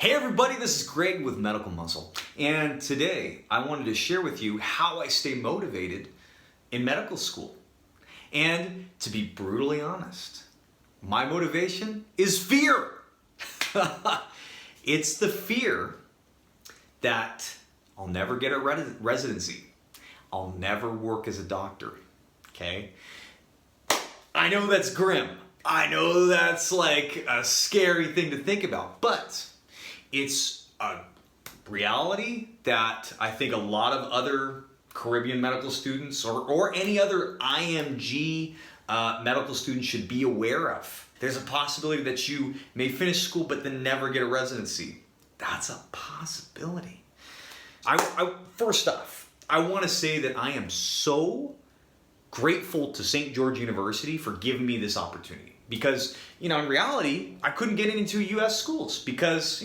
Hey everybody, this is Greg with Medical Muscle, and today I wanted to share with you how I stay motivated in medical school. And to be brutally honest, my motivation is fear. It's the fear that I'll never get a residency. I'll never work as a doctor, okay? I know that's grim. I know that's like a scary thing to think about, but it's a reality that I think a lot of other Caribbean medical students or any other IMG medical student should be aware of. There's a possibility that you may finish school but then never get a residency. That's a possibility. First off, I want to say that I am so grateful to St. George University for giving me this opportunity. Because, in reality, I couldn't get into US schools because,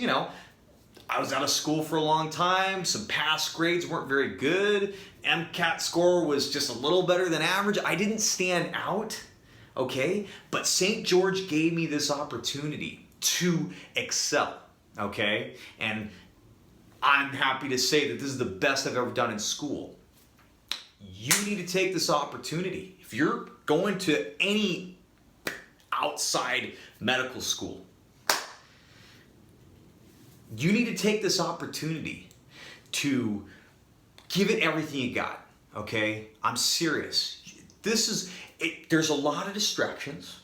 I was out of school for a long time, some past grades weren't very good, MCAT score was just a little better than average. I didn't stand out, okay? But St. George gave me this opportunity to excel, okay? And I'm happy to say that this is the best I've ever done in school. You need to take this opportunity. If you're going to any outside medical school, you need to take this opportunity to give it everything you got, okay? I'm serious. There's a lot of distractions.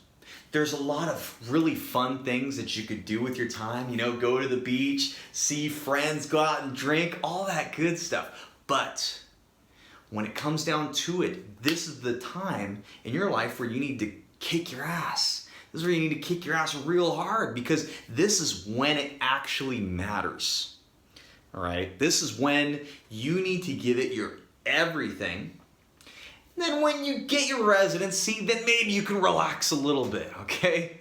There's a lot of really fun things that you could do with your time, go to the beach, see friends, go out and drink, all that good stuff. But when it comes down to it, this is the time in your life where you need to kick your ass. This is where you need to kick your ass real hard because this is when it actually matters. All right? This is when you need to give it your everything. Then when you get your residency, then maybe you can relax a little bit, okay?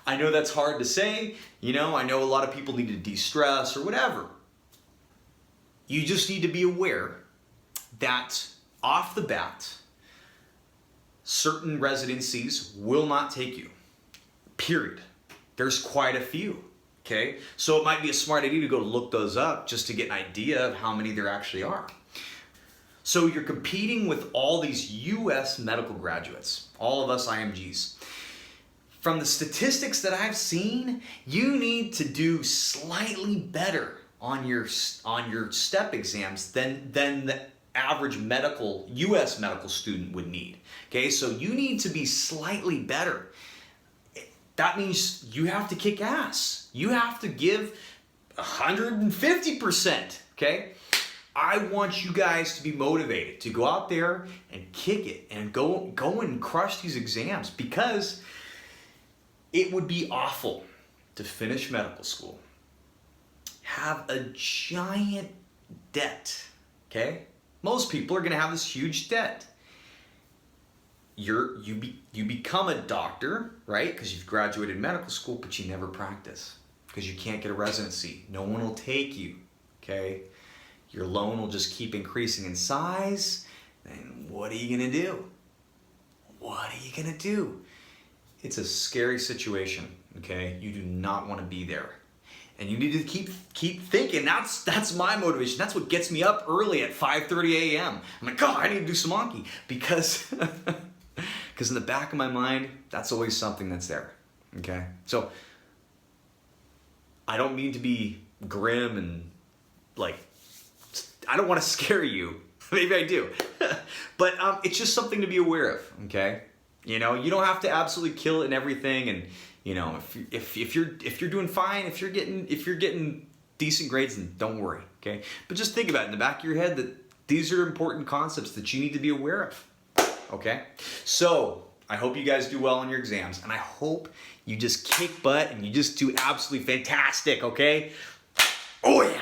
I know that's hard to say. I know a lot of people need to de-stress or whatever. You just need to be aware that off the bat, certain residencies will not take you, period. There's quite a few, okay? So it might be a smart idea to go look those up just to get an idea of how many there actually are. So you're competing with all these US medical graduates, all of us IMGs. From the statistics that I've seen, you need to do slightly better on your step exams than the average US medical student would need. Okay, so you need to be slightly better. That means you have to kick ass. You have to give 150%, okay? I want you guys to be motivated to go out there and kick it and go and crush these exams because it would be awful to finish medical school, have a giant debt, okay? Most people are going to have this huge debt. You become a doctor, right? Because you've graduated medical school, but you never practice because you can't get a residency. No one will take you, okay? Your loan will just keep increasing in size. And what are you going to do? What are you going to do? It's a scary situation, okay? You do not want to be there. And you need to keep thinking. That's my motivation. That's what gets me up early at 5:30 a.m. I'm like, I need to do some Anki because in the back of my mind, that's always something that's there. Okay? So I don't mean to be grim and I don't want to scare you. Maybe I do. But it's just something to be aware of, okay? You don't have to absolutely kill it and everything, and if you're doing fine, if you're getting decent grades, then don't worry, okay? But just think about it in the back of your head that these are important concepts that you need to be aware of, okay? So I hope you guys do well on your exams, and I hope you just kick butt and you just do absolutely fantastic, okay? Oh yeah!